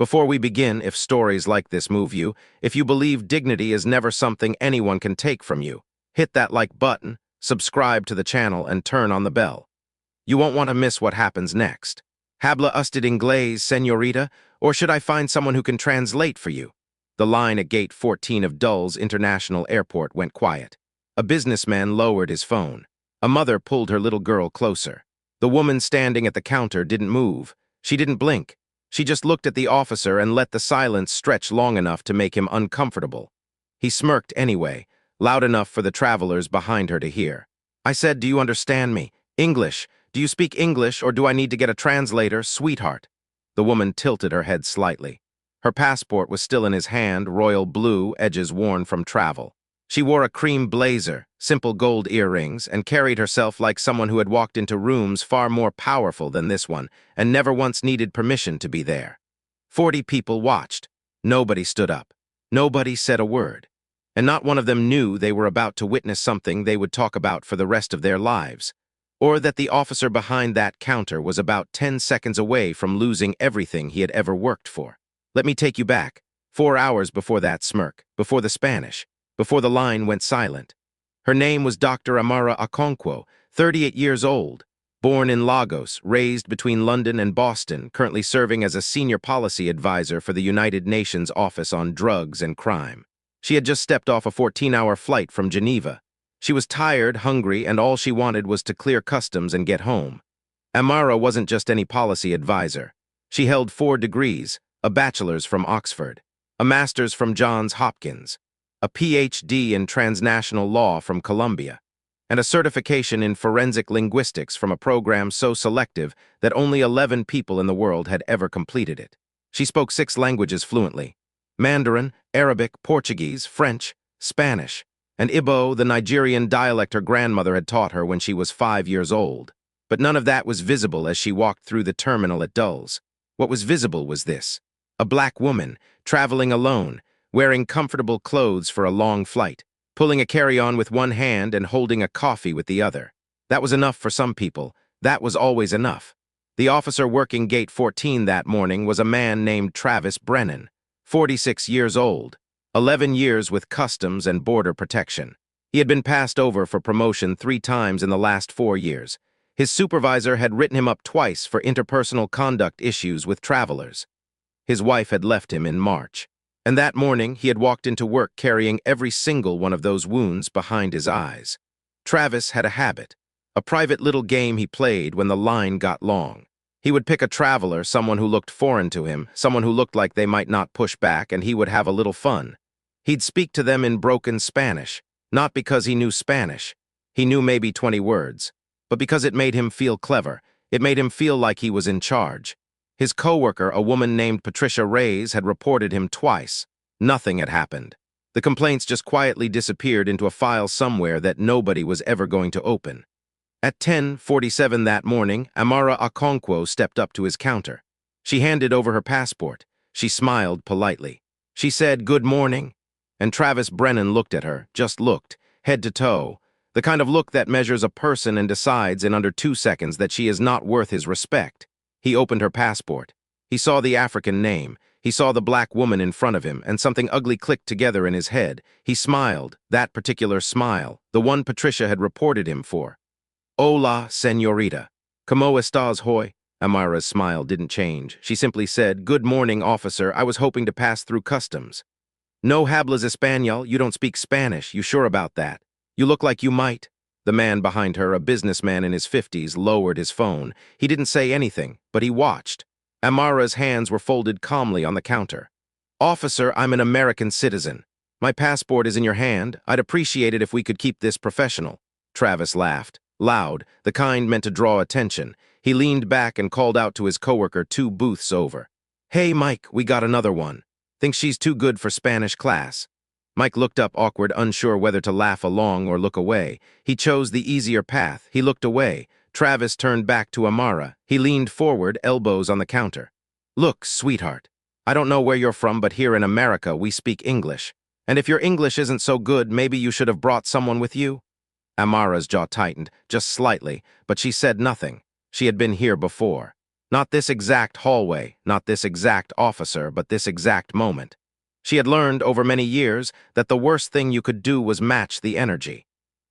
Before we begin, if stories like this move you, if you believe dignity is never something anyone can take from you, hit that like button, subscribe to the channel, and turn on the bell. You won't want to miss what happens next. Habla usted inglés, señorita, or should I find someone who can translate for you? The line at Gate 14 of Dulles International Airport went quiet. A businessman lowered his phone. A mother pulled her little girl closer. The woman standing at the counter didn't move. She didn't blink. She just looked at the officer and let the silence stretch long enough to make him uncomfortable. He smirked anyway, loud enough for the travelers behind her to hear. I said, "Do you understand me? English. Do you speak English, or do I need to get a translator, sweetheart?" The woman tilted her head slightly. Her passport was still in his hand, royal blue, edges worn from travel. She wore a cream blazer, simple gold earrings, and carried herself like someone who had walked into rooms far more powerful than this one and never once needed permission to be there. 40 people watched. Nobody stood up. Nobody said a word. And not one of them knew they were about to witness something they would talk about for the rest of their lives, or that the officer behind that counter was about 10 seconds away from losing everything he had ever worked for. Let me take you back, 4 hours before that smirk, before the Spanish, before the line went silent. Her name was Dr. Amara Okonkwo, 38 years old, born in Lagos, raised between London and Boston, currently serving as a senior policy advisor for the United Nations Office on Drugs and Crime. She had just stepped off a 14-hour flight from Geneva. She was tired, hungry, and all she wanted was to clear customs and get home. Amara wasn't just any policy advisor. She held 4 degrees, a bachelor's from Oxford, a master's from Johns Hopkins, a PhD in transnational law from Columbia, and a certification in forensic linguistics from a program so selective that only 11 people in the world had ever completed it. She spoke 6 languages fluently: Mandarin, Arabic, Portuguese, French, Spanish, and Igbo, the Nigerian dialect her grandmother had taught her when she was 5 years old. But none of that was visible as she walked through the terminal at Dulles. What was visible was this: a black woman, traveling alone, wearing comfortable clothes for a long flight, pulling a carry-on with one hand and holding a coffee with the other. That was enough for some people. That was always enough. The officer working Gate 14 that morning was a man named Travis Brennan, 46 years old, 11 years with Customs and Border Protection. He had been passed over for promotion 3 times in the last 4 years. His supervisor had written him up twice for interpersonal conduct issues with travelers. His wife had left him in March. And that morning, he had walked into work carrying every single one of those wounds behind his eyes. Travis had a habit, a private little game he played when the line got long. He would pick a traveler, someone who looked foreign to him, someone who looked like they might not push back, and he would have a little fun. He'd speak to them in broken Spanish, not because he knew Spanish. He knew maybe 20 words, but because it made him feel clever. It made him feel like he was in charge. His coworker, a woman named Patricia Reyes, had reported him twice. Nothing had happened. The complaints just quietly disappeared into a file somewhere that nobody was ever going to open. At 10:47 that morning, Amara Okonkwo stepped up to his counter. She handed over her passport. She smiled politely. She said, "Good morning." And Travis Brennan looked at her, just looked, head to toe, the kind of look that measures a person and decides in under 2 seconds that she is not worth his respect. He opened her passport. He saw the African name. He saw the black woman in front of him, and something ugly clicked together in his head. He smiled, that particular smile, the one Patricia had reported him for. "Hola, señorita. ¿Cómo estás hoy?" Amara's smile didn't change. She simply said, "Good morning, officer. I was hoping to pass through customs." "No hablas español. You don't speak Spanish. You sure about that? You look like you might." The man behind her, a businessman in his 50s, lowered his phone. He didn't say anything, but he watched. Amara's hands were folded calmly on the counter. "Officer, I'm an American citizen. My passport is in your hand. I'd appreciate it if we could keep this professional." Travis laughed, loud, the kind meant to draw attention. He leaned back and called out to his coworker 2 booths over. "Hey, Mike, we got another one. Think she's too good for Spanish class." Mike looked up, awkward, unsure whether to laugh along or look away. He chose the easier path. He looked away. Travis turned back to Amara. He leaned forward, elbows on the counter. "Look, sweetheart, I don't know where you're from, but here in America we speak English. And if your English isn't so good, maybe you should have brought someone with you?" Amara's jaw tightened, just slightly, but she said nothing. She had been here before. Not this exact hallway, not this exact officer, but this exact moment. She had learned over many years that the worst thing you could do was match the energy.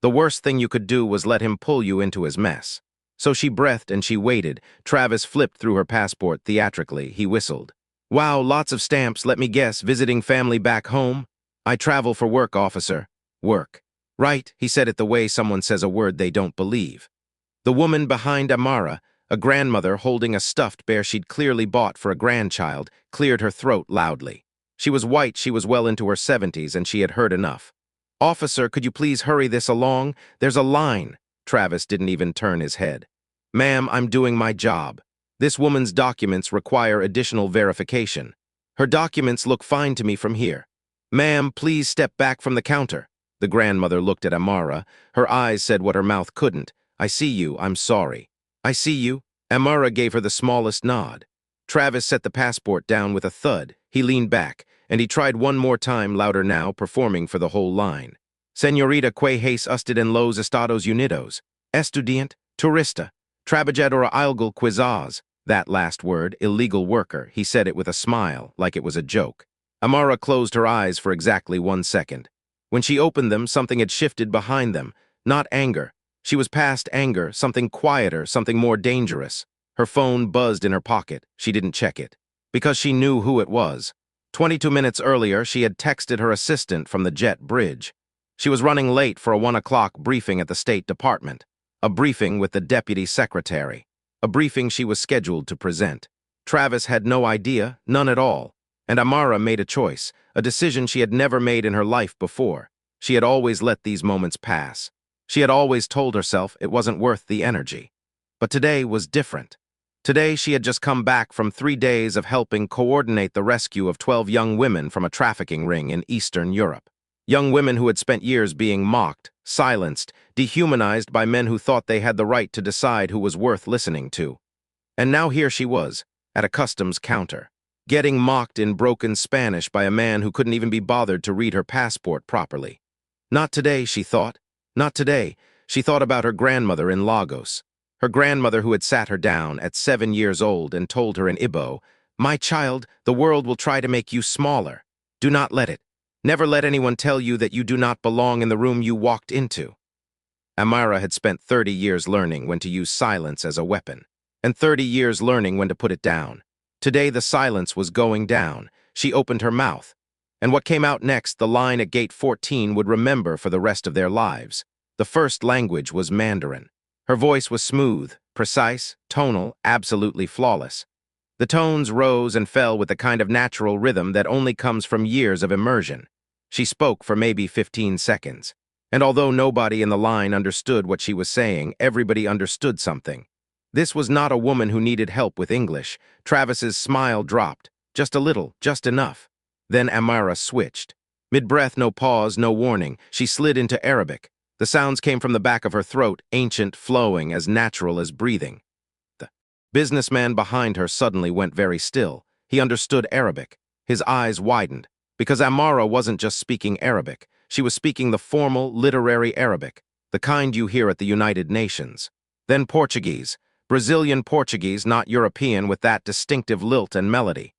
The worst thing you could do was let him pull you into his mess. So she breathed and she waited. Travis flipped through her passport theatrically. He whistled. Wow, lots of stamps, let me guess, visiting family back home? I travel for work, officer. Work. Right, he said it the way someone says a word they don't believe. The woman behind Amara, a grandmother holding a stuffed bear she'd clearly bought for a grandchild, cleared her throat loudly. She was white, she was well into her 70s, and she had heard enough. Officer, could you please hurry this along? There's a line. Travis didn't even turn his head. Ma'am, I'm doing my job. This woman's documents require additional verification. Her documents look fine to me from here. Ma'am, please step back from the counter. The grandmother looked at Amara. Her eyes said what her mouth couldn't. I see you, I'm sorry. I see you. Amara gave her the smallest nod. Travis set the passport down with a thud. He leaned back, and he tried one more time, louder now, performing for the whole line. Señorita que es usted en los Estados Unidos? Estudiante, turista, trabajadora algo quizás. That last word, illegal worker, he said it with a smile, like it was a joke. Amara closed her eyes for exactly 1 second. When she opened them, something had shifted behind them. Not anger. She was past anger, something quieter, something more dangerous. Her phone buzzed in her pocket. She didn't check it. Because she knew who it was. 22 minutes earlier, she had texted her assistant from the jet bridge. She was running late for a 1 o'clock briefing at the State Department. A briefing with the deputy secretary. A briefing she was scheduled to present. Travis had no idea, none at all. And Amara made a choice, a decision she had never made in her life before. She had always let these moments pass. She had always told herself it wasn't worth the energy. But today was different. Today she had just come back from 3 days of helping coordinate the rescue of 12 young women from a trafficking ring in Eastern Europe. Young women who had spent years being mocked, silenced, dehumanized by men who thought they had the right to decide who was worth listening to. And now here she was, at a customs counter, getting mocked in broken Spanish by a man who couldn't even be bothered to read her passport properly. Not today, she thought. Not today. She thought about her grandmother in Lagos. Her grandmother who had sat her down at 7 years old and told her in Igbo, "My child, the world will try to make you smaller. Do not let it. Never let anyone tell you that you do not belong in the room you walked into." Amara had spent 30 years learning when to use silence as a weapon, and 30 years learning when to put it down. Today the silence was going down. She opened her mouth. And what came out next, the line at gate 14 would remember for the rest of their lives. The first language was Mandarin. Her voice was smooth, precise, tonal, absolutely flawless. The tones rose and fell with the kind of natural rhythm that only comes from years of immersion. She spoke for maybe 15 seconds. And although nobody in the line understood what she was saying, everybody understood something. This was not a woman who needed help with English. Travis's smile dropped. Just a little, just enough. Then Amara switched. Mid-breath, no pause, no warning, she slid into Arabic. The sounds came from the back of her throat, ancient, flowing, as natural as breathing. The businessman behind her suddenly went very still. He understood Arabic. His eyes widened. Because Amara wasn't just speaking Arabic. She was speaking the formal, literary Arabic, the kind you hear at the United Nations. Then Portuguese. Brazilian Portuguese, not European, with that distinctive lilt and melody.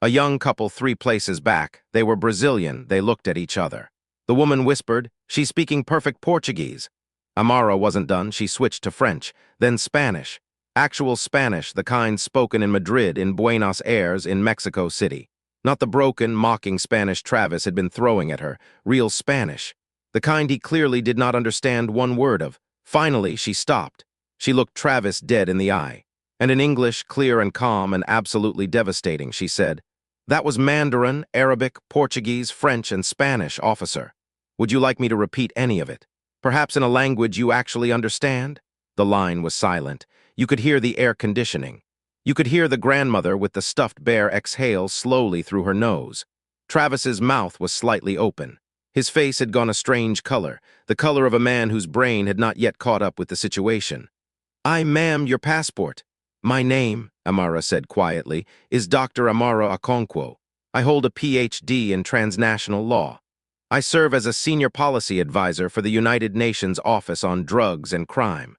A young couple 3 places back. They were Brazilian. They looked at each other. The woman whispered, "She's speaking perfect Portuguese." Amara wasn't done. She switched to French, then Spanish. Actual Spanish, the kind spoken in Madrid, in Buenos Aires, in Mexico City. Not the broken, mocking Spanish Travis had been throwing at her. Real Spanish. The kind he clearly did not understand one word of. Finally, she stopped. She looked Travis dead in the eye. And in English, clear and calm and absolutely devastating, she said, "That was Mandarin, Arabic, Portuguese, French, and Spanish, officer. Would you like me to repeat any of it? Perhaps in a language you actually understand?" The line was silent. You could hear the air conditioning. You could hear the grandmother with the stuffed bear exhale slowly through her nose. Travis's mouth was slightly open. His face had gone a strange color, the color of a man whose brain had not yet caught up with the situation. "Ma'am, your passport." "My name," Amara said quietly, "is Dr. Amara Okonkwo. I hold a Ph.D. in transnational law. I serve as a senior policy advisor for the United Nations Office on Drugs and Crime.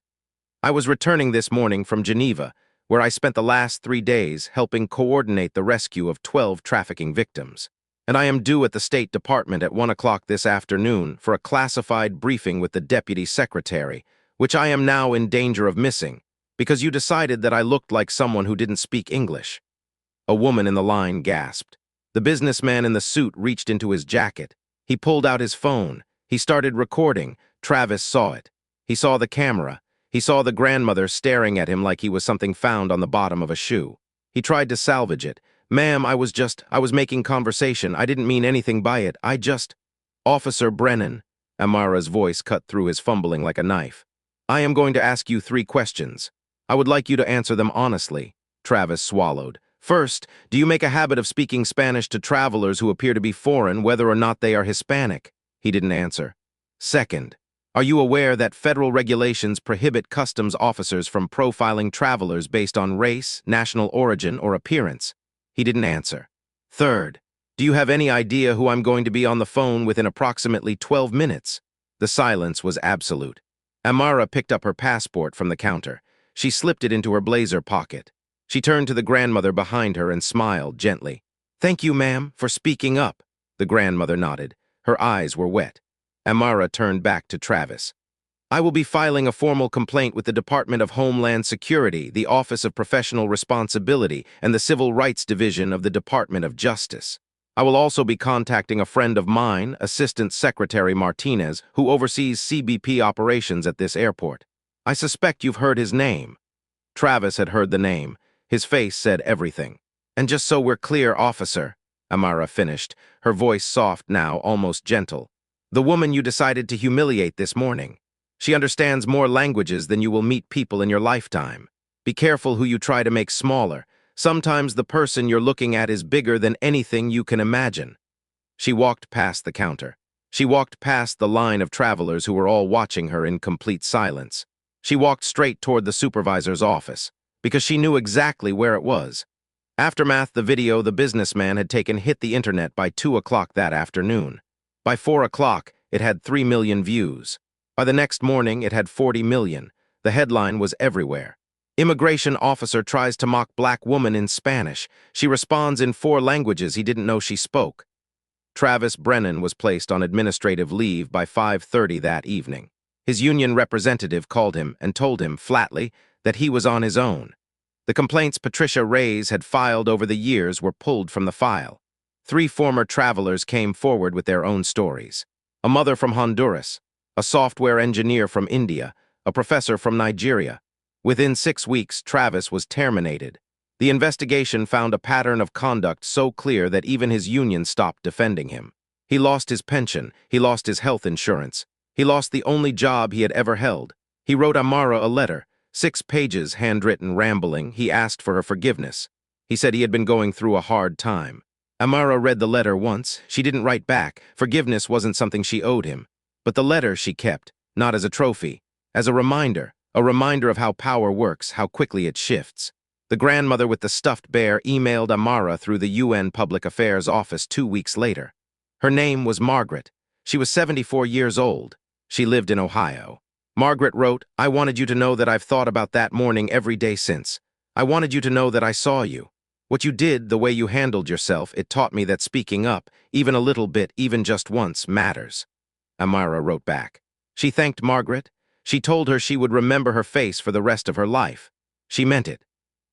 I was returning this morning from Geneva, where I spent the last 3 days helping coordinate the rescue of 12 trafficking victims. And I am due at the State Department at 1 o'clock this afternoon for a classified briefing with the Deputy Secretary, which I am now in danger of missing, because you decided that I looked like someone who didn't speak English." A woman in the line gasped. The businessman in the suit reached into his jacket. He pulled out his phone. He started recording. Travis saw it. He saw the camera. He saw the grandmother staring at him like he was something found on the bottom of a shoe. He tried to salvage it. "Ma'am, I was making conversation. I didn't mean anything by it. Officer Brennan," Amara's voice cut through his fumbling like a knife. "I am going to ask you 3 questions. I would like you to answer them honestly." Travis swallowed. "First, do you make a habit of speaking Spanish to travelers who appear to be foreign, whether or not they are Hispanic?" He didn't answer. "Second, are you aware that federal regulations prohibit customs officers from profiling travelers based on race, national origin, or appearance?" He didn't answer. "Third, do you have any idea who I'm going to be on the phone within approximately 12 minutes? The silence was absolute. Amara picked up her passport from the counter. She slipped it into her blazer pocket. She turned to the grandmother behind her and smiled gently. "Thank you, ma'am, for speaking up." The grandmother nodded. Her eyes were wet. Amara turned back to Travis. "I will be filing a formal complaint with the Department of Homeland Security, the Office of Professional Responsibility, and the Civil Rights Division of the Department of Justice. I will also be contacting a friend of mine, Assistant Secretary Martinez, who oversees CBP operations at this airport. I suspect you've heard his name." Travis had heard the name. His face said everything. "And just so we're clear, officer," Amara finished, her voice soft now, almost gentle, "the woman you decided to humiliate this morning. She understands more languages than you will meet people in your lifetime. Be careful who you try to make smaller. Sometimes the person you're looking at is bigger than anything you can imagine." She walked past the counter. She walked past the line of travelers who were all watching her in complete silence. She walked straight toward the supervisor's office, because she knew exactly where it was. Aftermath, the video the businessman had taken hit the internet by 2 o'clock that afternoon. By 4 o'clock, it had 3 million views. By the next morning, it had 40 million. The headline was everywhere. "Immigration officer tries to mock black woman in Spanish. She responds in 4 languages he didn't know she spoke." Travis Brennan was placed on administrative leave by 5:30 that evening. His union representative called him and told him flatly that he was on his own. The complaints Patricia Reyes had filed over the years were pulled from the file. 3 former travelers came forward with their own stories. A mother from Honduras, a software engineer from India, a professor from Nigeria. Within 6 weeks, Travis was terminated. The investigation found a pattern of conduct so clear that even his union stopped defending him. He lost his pension, he lost his health insurance, he lost the only job he had ever held. He wrote Amara a letter, 6 pages, handwritten, rambling. He asked for her forgiveness. He said he had been going through a hard time. Amara read the letter once. She didn't write back. Forgiveness wasn't something she owed him. But the letter she kept, not as a trophy, as a reminder of how power works, how quickly it shifts. The grandmother with the stuffed bear emailed Amara through the UN Public Affairs Office 2 weeks later. Her name was Margaret. She was 74 years old. She lived in Ohio. Margaret wrote, "I wanted you to know that I've thought about that morning every day since. I wanted you to know that I saw you. What you did, the way you handled yourself, it taught me that speaking up, even a little bit, even just once, matters." Amara wrote back. She thanked Margaret. She told her she would remember her face for the rest of her life. She meant it.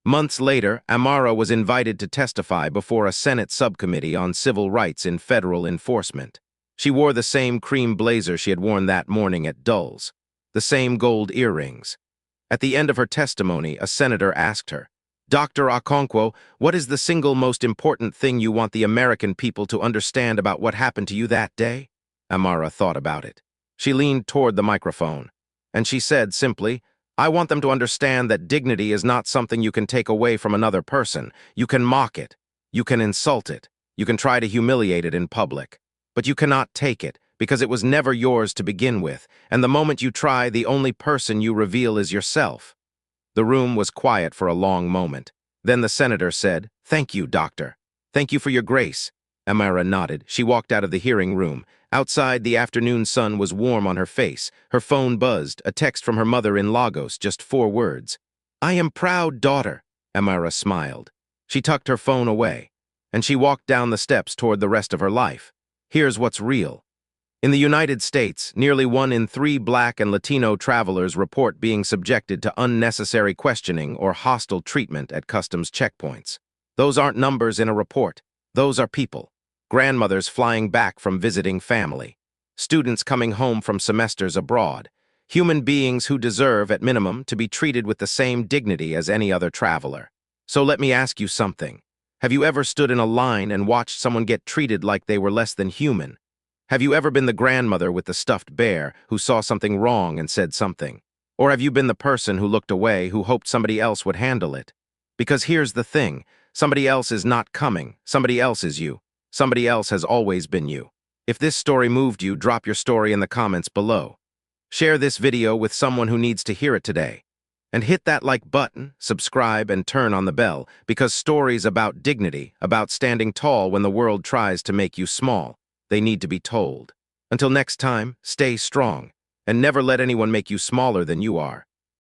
Months later, Amara was invited to testify before a Senate subcommittee on civil rights in federal enforcement. She wore the same cream blazer she had worn that morning at Dulles, the same gold earrings. At the end of her testimony, a senator asked her, "Dr. Okonkwo, what is the single most important thing you want the American people to understand about what happened to you that day?" Amara thought about it. She leaned toward the microphone, and she said simply, "I want them to understand that dignity is not something you can take away from another person. You can mock it. You can insult it. You can try to humiliate it in public. But you cannot take it, because it was never yours to begin with, and the moment you try, the only person you reveal is yourself." The room was quiet for a long moment. Then the senator said, "Thank you, doctor. Thank you for your grace." Amara nodded. She walked out of the hearing room. Outside, the afternoon sun was warm on her face. Her phone buzzed, a text from her mother in Lagos, just 4 words. I am proud, daughter, Amara smiled. She tucked her phone away, and she walked down the steps toward the rest of her life. Here's what's real. In the United States, nearly 1 in 3 Black and Latino travelers report being subjected to unnecessary questioning or hostile treatment at customs checkpoints. Those aren't numbers in a report. Those are people. Grandmothers flying back from visiting family. Students coming home from semesters abroad. Human beings who deserve, at minimum, to be treated with the same dignity as any other traveler. So let me ask you something. Have you ever stood in a line and watched someone get treated like they were less than human? Have you ever been the grandmother with the stuffed bear who saw something wrong and said something? Or have you been the person who looked away who hoped somebody else would handle it? Because here's the thing, somebody else is not coming, somebody else is you. Somebody else has always been you. If this story moved you, drop your story in the comments below. Share this video with someone who needs to hear it today. And hit that like button, subscribe, and turn on the bell, because stories about dignity, about standing tall when the world tries to make you small, they need to be told. Until next time, stay strong, and never let anyone make you smaller than you are.